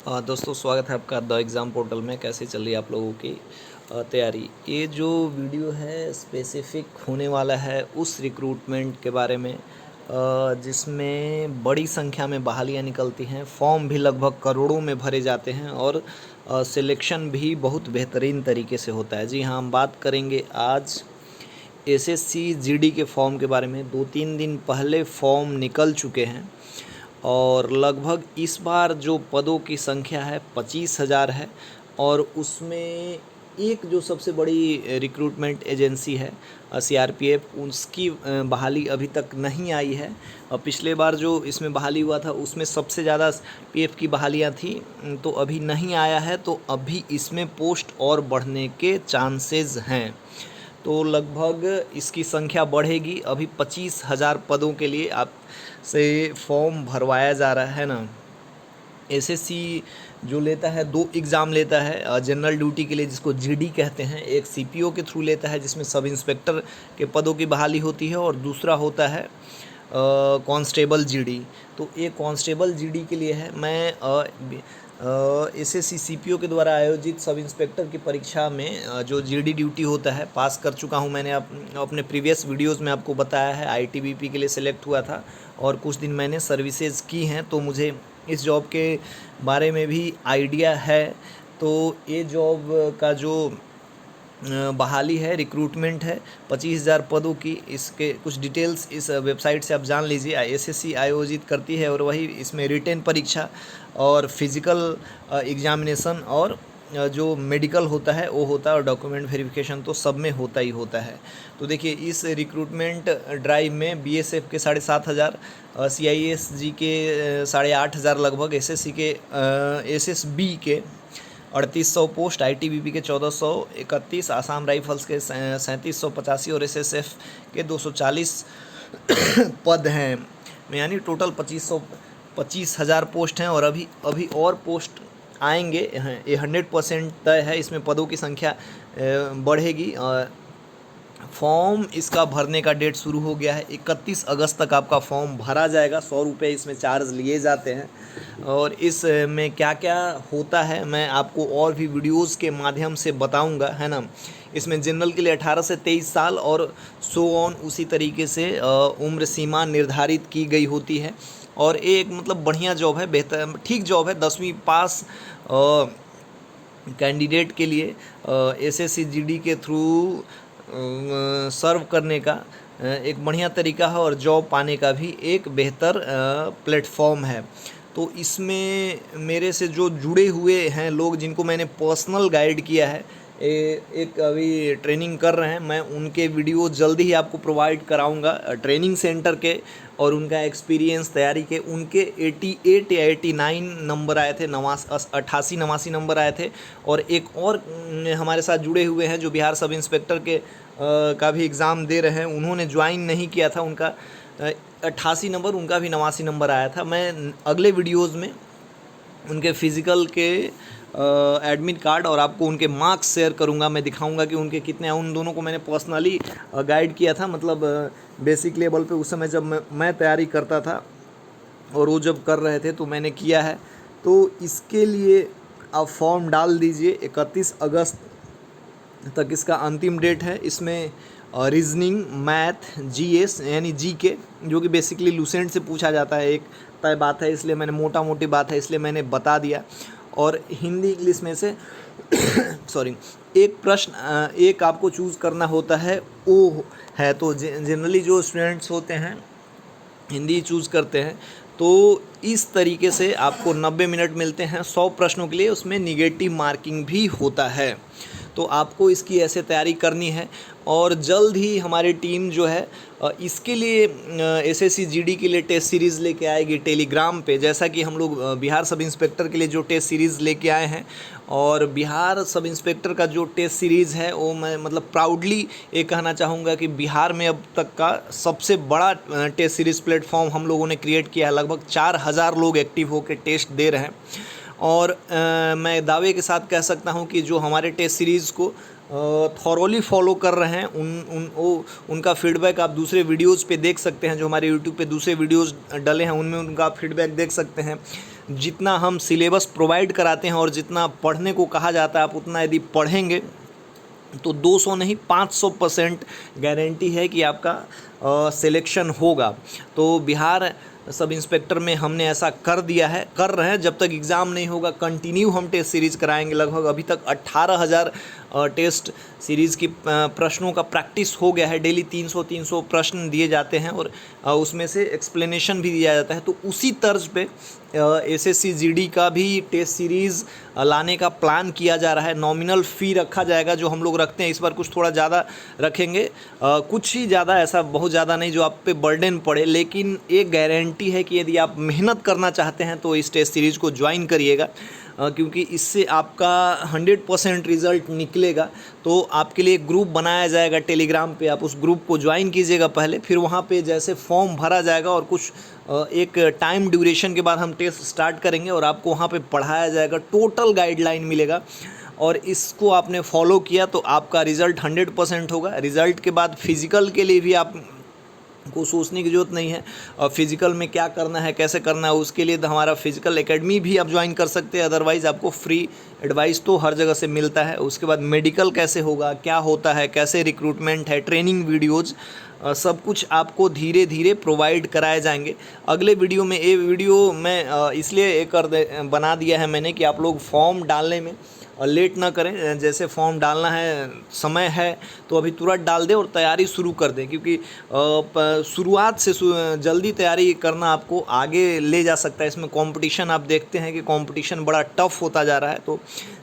दोस्तों स्वागत है आपका द एग्ज़ाम पोर्टल में। कैसे चल रही है आप लोगों की तैयारी। ये जो वीडियो है स्पेसिफिक होने वाला है उस रिक्रूटमेंट के बारे में जिसमें बड़ी संख्या में बहालियाँ निकलती हैं, फॉर्म भी लगभग करोड़ों में भरे जाते हैं और सिलेक्शन भी बहुत बेहतरीन तरीके से होता है। जी हाँ, हम बात करेंगे आज एसएससी जीडी के फॉर्म के बारे में। 2-3 दिन पहले फॉर्म निकल चुके हैं और लगभग इस बार जो पदों की संख्या है 25,000 है और उसमें एक जो सबसे बड़ी रिक्रूटमेंट एजेंसी है सीआरपीएफ, उसकी बहाली अभी तक नहीं आई है। पिछले बार जो इसमें बहाली हुआ था उसमें सबसे ज़्यादा पीएफ की बहालियाँ थी, तो अभी नहीं आया है, तो अभी इसमें पोस्ट और बढ़ने के चांसेस हैं। तो लगभग इसकी संख्या बढ़ेगी। अभी 25,000 पदों के लिए आप से फॉर्म भरवाया जा रहा है ना। एसएससी जो लेता है 2 एग्ज़ाम लेता है जनरल ड्यूटी के लिए, जिसको जीडी कहते हैं। एक सीपीओ के थ्रू लेता है जिसमें सब इंस्पेक्टर के पदों की बहाली होती है और दूसरा होता है कांस्टेबल जीडी। तो एक कांस्टेबल जीडी के लिए है। मैं एसएससी सीपीओ के द्वारा आयोजित सब इंस्पेक्टर की परीक्षा में जो जीडी ड्यूटी होता है पास कर चुका हूं। मैंने अपने प्रीवियस वीडियोस में आपको बताया है। आईटीबीपी के लिए सिलेक्ट हुआ था और कुछ दिन मैंने सर्विसेज की हैं, तो मुझे इस जॉब के बारे में भी आइडिया है। तो ये जॉब का जो बहाली है, रिक्रूटमेंट है 25,000 पदों की। इसके कुछ डिटेल्स इस वेबसाइट से आप जान लीजिए। एसएससी आयोजित करती है और वही इसमें रिटेन परीक्षा और फिज़िकल एग्जामिनेशन और जो मेडिकल होता है वो होता है और डॉक्यूमेंट वेरिफिकेशन तो सब में होता ही होता है। तो देखिए, इस रिक्रूटमेंट ड्राइव में बीएसएफ के 7,500, सीआईएसजी के 8,500 लगभग, एसएससी के एसएसबी के 3,800 पोस्ट, आईटीबीपी के 1,431, आसाम राइफल्स के 3,785 और एसएसएफ के 240 पद हैं। यानी टोटल 25,000 पोस्ट हैं और अभी और पोस्ट आएंगे। ये 100% तय है। इसमें पदों की संख्या बढ़ेगी। फॉर्म इसका भरने का डेट शुरू हो गया है। 31 अगस्त तक आपका फॉर्म भरा जाएगा। 100 रुपये इसमें चार्ज लिए जाते हैं। और इस में क्या क्या होता है मैं आपको और भी वीडियोस के माध्यम से बताऊंगा, है ना। इसमें जनरल के लिए 18 से 23 साल और सो ऑन उसी तरीके से उम्र सीमा निर्धारित की गई होती है। और एक मतलब बढ़िया जॉब है, बेहतर ठीक जॉब है। 10वीं पास कैंडिडेट के लिए एसएससी जीडी के थ्रू सर्व करने का एक बढ़िया तरीका है और जॉब पाने का भी एक बेहतर प्लेटफॉर्म है। तो इसमें मेरे से जो जुड़े हुए हैं लोग, जिनको मैंने पर्सनल गाइड किया है, एक अभी ट्रेनिंग कर रहे हैं, मैं उनके वीडियो जल्दी ही आपको प्रोवाइड कराऊंगा ट्रेनिंग सेंटर के और उनका एक्सपीरियंस तैयारी के। उनके 88 या 89 नंबर आए थे, 88-89 नंबर आए थे। और एक और हमारे साथ जुड़े हुए हैं जो बिहार सब इंस्पेक्टर के का भी एग्ज़ाम दे रहे हैं। उन्होंने ज्वाइन नहीं किया था, उनका 88 नंबर, उनका भी 89 नंबर आया था। मैं अगले वीडियोज़ में उनके फ़िज़िकल के एडमिट कार्ड और आपको उनके मार्क्स शेयर करूंगा। मैं दिखाऊंगा कि उनके कितने हैं। उन दोनों को मैंने पर्सनली गाइड किया था, मतलब बेसिक लेवल पे उस समय जब मैं तैयारी करता था और वो जब कर रहे थे तो मैंने किया है। तो इसके लिए आप फॉर्म डाल दीजिए। 31 अगस्त तक इसका अंतिम डेट है। इसमें रीजनिंग, मैथ, जीएस यानी जीके, जो कि बेसिकली लूसेंट से पूछा जाता है, एक तय बात है, इसलिए मैंने मोटा मोटी बात है इसलिए मैंने बता दिया। और हिंदी इंग्लिश में से सॉरी, एक प्रश्न एक आपको चूज़ करना होता है, वो है। तो जनरली जो स्टूडेंट्स होते हैं हिंदी चूज़ करते हैं, तो इस तरीके से आपको 90 मिनट मिलते हैं 100 प्रश्नों के लिए। उसमें निगेटिव मार्किंग भी होता है। तो आपको इसकी ऐसे तैयारी करनी है। और जल्द ही हमारी टीम जो है इसके लिए एसएससी जीडी के लिए टेस्ट सीरीज़ लेके आएगी टेलीग्राम पे। जैसा कि हम लोग बिहार सब इंस्पेक्टर के लिए जो टेस्ट सीरीज़ लेके आए हैं, और बिहार सब इंस्पेक्टर का जो टेस्ट सीरीज़ है वो मैं मतलब प्राउडली ये कहना चाहूँगा कि बिहार में अब तक का सबसे बड़ा टेस्ट सीरीज़ प्लेटफॉर्म हम लोगों ने क्रिएट किया है। लगभग 4,000 लोग एक्टिव होकर टेस्ट दे रहे हैं। और मैं दावे के साथ कह सकता हूं कि जो हमारे टेस्ट सीरीज़ को थॉरोली फॉलो कर रहे हैं, उनका फीडबैक आप दूसरे वीडियोज़ पे देख सकते हैं। जो हमारे यूट्यूब पे दूसरे वीडियोज़ डले हैं उनमें उनका फीडबैक देख सकते हैं। जितना हम सिलेबस प्रोवाइड कराते हैं और जितना पढ़ने को कहा जाता है, आप उतना यदि पढ़ेंगे तो 200 नहीं 500% गारंटी है कि आपका सिलेक्शन होगा। तो बिहार सब इंस्पेक्टर में हमने ऐसा कर दिया है, कर रहे हैं। जब तक एग्ज़ाम नहीं होगा कंटिन्यू हम टेस्ट सीरीज़ कराएंगे। लगभग अभी तक 18,000 टेस्ट सीरीज़ की प्रश्नों का प्रैक्टिस हो गया है। डेली 300 प्रश्न दिए जाते हैं और उसमें से एक्सप्लेनेशन भी दिया जाता है। तो उसी तर्ज पे एसएससी जीडी का भी टेस्ट सीरीज़ लाने का प्लान किया जा रहा है। नॉमिनल फ़ी रखा जाएगा जो हम लोग रखते हैं, इस बार कुछ थोड़ा ज़्यादा रखेंगे, कुछ ही ज़्यादा, ऐसा बहुत ज़्यादा नहीं जो आप पे बर्डन पड़े। लेकिन एक गारंटी है कि यदि आप मेहनत करना चाहते हैं तो इस टेस्ट सीरीज़ को ज्वाइन करिएगा, क्योंकि इससे आपका 100% रिज़ल्ट निकलेगा। तो आपके लिए एक ग्रुप बनाया जाएगा टेलीग्राम पे, आप उस ग्रुप को ज्वाइन कीजिएगा पहले, फिर वहाँ पे जैसे फॉर्म भरा जाएगा और कुछ एक टाइम ड्यूरेशन के बाद हम टेस्ट स्टार्ट करेंगे और आपको वहाँ पे पढ़ाया जाएगा, टोटल गाइडलाइन मिलेगा और इसको आपने फॉलो किया तो आपका रिज़ल्ट 100% होगा। रिज़ल्ट के बाद फिज़िकल के लिए भी आप को सोचने की ज़रूरत नहीं है, और फिज़िकल में क्या करना है, कैसे करना है, उसके लिए हमारा फिज़िकल एकेडमी भी आप ज्वाइन कर सकते हैं। अदरवाइज़ आपको फ्री एडवाइस तो हर जगह से मिलता है। उसके बाद मेडिकल कैसे होगा, क्या होता है, कैसे रिक्रूटमेंट है, ट्रेनिंग वीडियोज़, सब कुछ आपको धीरे धीरे प्रोवाइड कराए जाएंगे। अगले वीडियो में, ये वीडियो मैं इसलिए बना दिया है मैंने कि आप लोग फॉर्म डालने में लेट ना करें। जैसे फॉर्म डालना है, समय है तो अभी तुरंत डाल दें और तैयारी शुरू कर दें, क्योंकि शुरुआत से जल्दी तैयारी करना आपको आगे ले जा सकता है। इसमें कंपटीशन आप देखते हैं कि कंपटीशन बड़ा टफ होता जा रहा है, तो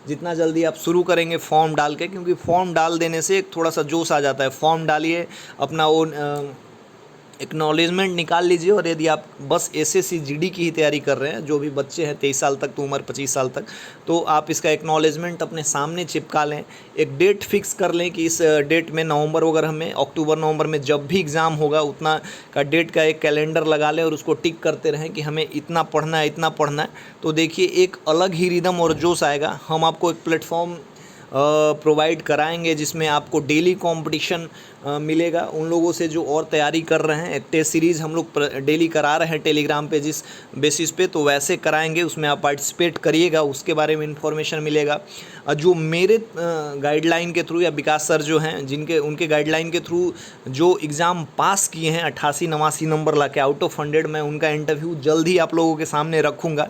जितना जल्दी आप शुरू करेंगे फॉर्म डाल के, क्योंकि फॉर्म डाल देने से एक थोड़ा सा जोश आ जाता है। फॉर्म डालिए, अपना वो एक्नॉलेजमेंट निकाल लीजिए, और यदि आप बस एसएससी जीडी की ही तैयारी कर रहे हैं, जो भी बच्चे हैं 23 साल तक, तो उम्र 25 साल तक, तो आप इसका एक्नॉलेजमेंट अपने सामने चिपका लें। एक डेट फिक्स कर लें कि इस डेट में नवंबर वगैरह में, अक्टूबर नवंबर में जब भी एग्ज़ाम होगा उतना का डेट का एक कैलेंडर लगा लें और उसको टिक करते रहें कि हमें इतना पढ़ना है, इतना पढ़ना है। तो देखिए एक अलग ही रिदम और जोश आएगा। हम आपको एक प्लेटफॉर्म प्रोवाइड कराएंगे जिसमें आपको डेली कंपटीशन मिलेगा उन लोगों से जो और तैयारी कर रहे हैं। एक टेस्ट सीरीज़ हम लोग डेली करा रहे हैं टेलीग्राम पे, जिस बेसिस पे, तो वैसे कराएंगे, उसमें आप पार्टिसिपेट करिएगा, उसके बारे में इन्फॉर्मेशन मिलेगा। जो मेरे गाइडलाइन के थ्रू, या विकास सर जो हैं उनके गाइडलाइन के थ्रू जो एग्ज़ाम पास किए हैं 88-89 नंबर ला के आउट ऑफ 100, मैं उनका इंटरव्यू जल्द ही आप लोगों के सामने रखूँगा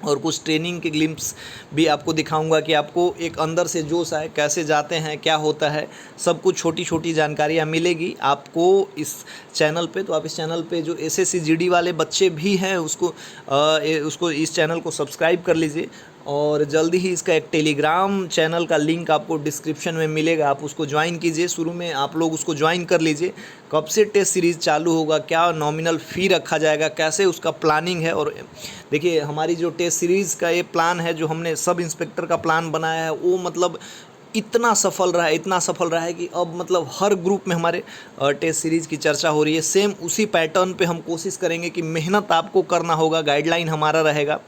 और कुछ ट्रेनिंग के ग्लिम्स भी आपको दिखाऊंगा कि आपको एक अंदर से जोश आए, कैसे जाते हैं, क्या होता है, सब कुछ छोटी छोटी जानकारियाँ मिलेगी आपको इस चैनल पे। तो आप इस चैनल पे जो एसएससी जीडी वाले बच्चे भी हैं उसको इस चैनल को सब्सक्राइब कर लीजिए, और जल्दी ही इसका एक टेलीग्राम चैनल का लिंक आपको डिस्क्रिप्शन में मिलेगा, आप उसको ज्वाइन कीजिए। शुरू में आप लोग उसको ज्वाइन कर लीजिए। कब से टेस्ट सीरीज़ चालू होगा, क्या नॉमिनल फ़ी रखा जाएगा, कैसे उसका प्लानिंग है। और देखिए हमारी जो टेस्ट सीरीज़ का ये प्लान है, जो हमने सब इंस्पेक्टर का प्लान बनाया है, वो मतलब इतना सफल रहा है कि अब मतलब हर ग्रुप में हमारे टेस्ट सीरीज़ की चर्चा हो रही है। सेम उसी पैटर्न पे हम कोशिश करेंगे कि मेहनत आपको करना होगा, गाइडलाइन हमारा रहेगा,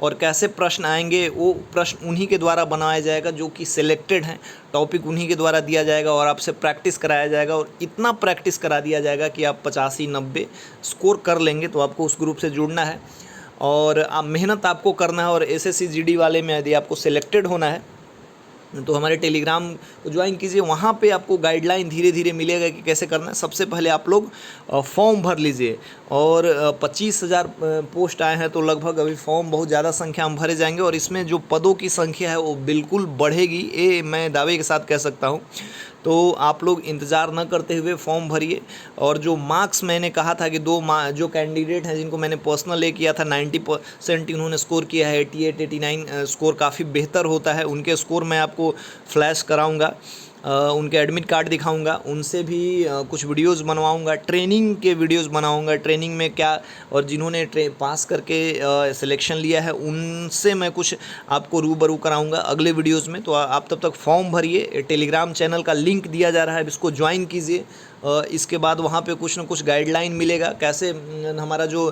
और कैसे प्रश्न आएंगे वो प्रश्न उन्हीं के द्वारा बनाया जाएगा जो कि सिलेक्टेड हैं, टॉपिक उन्हीं के द्वारा दिया जाएगा और आपसे प्रैक्टिस कराया जाएगा, और इतना प्रैक्टिस करा दिया जाएगा कि आप 85-90 स्कोर कर लेंगे। तो आपको उस ग्रुप से जुड़ना है और मेहनत आपको करना है। और एसएससी जीडी वाले में यदि आपको सिलेक्टेड होना है तो हमारे टेलीग्राम को ज्वाइन कीजिए, वहाँ पे आपको गाइडलाइन धीरे धीरे मिलेगा कि कैसे करना है। सबसे पहले आप लोग फॉर्म भर लीजिए, और 25,000 पोस्ट आए हैं, तो लगभग अभी फॉर्म बहुत ज़्यादा संख्या में भरे जाएंगे, और इसमें जो पदों की संख्या है वो बिल्कुल बढ़ेगी, ये मैं दावे के साथ कह सकता हूँ। तो आप लोग इंतज़ार न करते हुए फॉर्म भरिए। और जो मार्क्स मैंने कहा था कि जो कैंडिडेट हैं जिनको मैंने पर्सनल ले किया था 90% इन्होंने स्कोर किया है, 88-89 स्कोर काफ़ी बेहतर होता है, उनके स्कोर मैं आपको फ्लैश कराऊंगा, उनके एडमिट कार्ड दिखाऊंगा, उनसे भी कुछ वीडियोस बनवाऊंगा, ट्रेनिंग के वीडियोस बनाऊंगा, ट्रेनिंग में क्या, और जिन्होंने पास करके सिलेक्शन लिया है उनसे मैं कुछ आपको रूबरू कराऊंगा अगले वीडियोस में। तो आप तब तक फॉर्म भरिए, टेलीग्राम चैनल का लिंक दिया जा रहा है, इसको ज्वाइन कीजिए इसके बाद वहाँ पे कुछ ना कुछ गाइडलाइन मिलेगा कैसे हमारा जो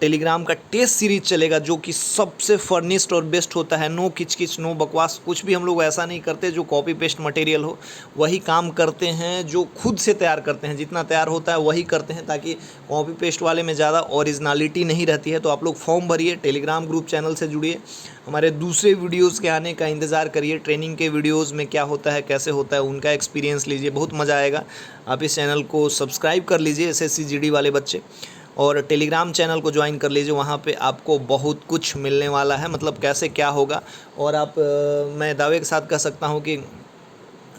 टेलीग्राम का टेस्ट सीरीज चलेगा, जो कि सबसे फर्निश्ड और बेस्ट होता है। नो किचकिच, नो बकवास, कुछ भी हम लोग ऐसा नहीं करते जो कॉपी पेस्ट मटेरियल हो। वही काम करते हैं जो खुद से तैयार करते हैं, जितना तैयार होता है वही करते हैं, ताकि कॉपी पेस्ट वाले में ज़्यादा ओरिजिनलिटी नहीं रहती है। तो आप लोग फॉर्म भरिए, टेलीग्राम ग्रुप चैनल से जुड़िए, हमारे दूसरे वीडियोज़ के आने का इंतज़ार करिए। ट्रेनिंग के वीडियोज़ में क्या होता है, कैसे होता है, उनका एक्सपीरियंस लीजिए, बहुत मज़ा आएगा। आप इस चैनल को सब्सक्राइब कर लीजिए, SSC GD वाले बच्चे, और टेलीग्राम चैनल को ज्वाइन कर लीजिए। वहाँ पे आपको बहुत कुछ मिलने वाला है, मतलब कैसे क्या होगा। और आप मैं दावे के साथ कह सकता हूँ कि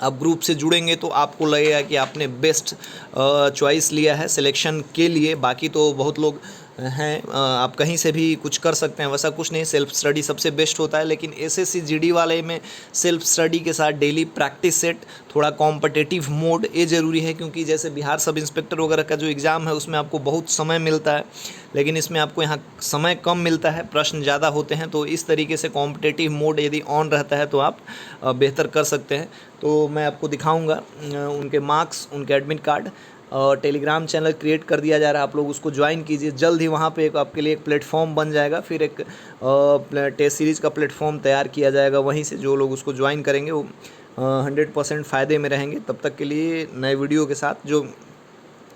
आप ग्रुप से जुड़ेंगे तो आपको लगेगा कि आपने बेस्ट चॉइस लिया है सिलेक्शन के लिए। बाकी तो बहुत लोग हैं, आप कहीं से भी कुछ कर सकते हैं, वैसा कुछ नहीं, सेल्फ स्टडी सबसे बेस्ट होता है। लेकिन SSC GD वाले में सेल्फ स्टडी के साथ डेली प्रैक्टिस सेट, थोड़ा कॉम्पिटिटिव मोड, ये ज़रूरी है। क्योंकि जैसे बिहार सब इंस्पेक्टर वगैरह का जो एग्ज़ाम है उसमें आपको बहुत समय मिलता है, लेकिन इसमें आपको यहाँ समय कम मिलता है, प्रश्न ज़्यादा होते हैं। तो इस तरीके से कॉम्पिटिटिव मोड यदि ऑन रहता है तो आप बेहतर कर सकते हैं। तो मैं आपको दिखाऊंगा उनके मार्क्स, उनके admit card. Telegram channel create कर दिया जा रहा है, आप लोग उसको ज्वाइन कीजिए। जल्द ही वहाँ पे एक आपके लिए एक प्लेटफॉर्म बन जाएगा, फिर एक टेस्ट सीरीज़ का प्लेटफॉर्म तैयार किया जाएगा। वहीं से जो लोग उसको ज्वाइन करेंगे वो 100% फ़ायदे में रहेंगे। तब तक के लिए नए वीडियो के साथ, जो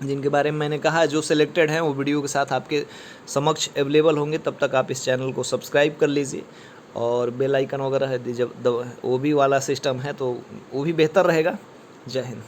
जिनके बारे में मैंने कहा जो सिलेक्टेड हैं, वो वीडियो के साथ आपके समक्ष अवेलेबल होंगे। तब तक आप इस चैनल को सब्सक्राइब कर लीजिए, और बेल आइकन वगैरह है जब वो भी वाला सिस्टम है तो वो भी बेहतर रहेगा। जय हिंद।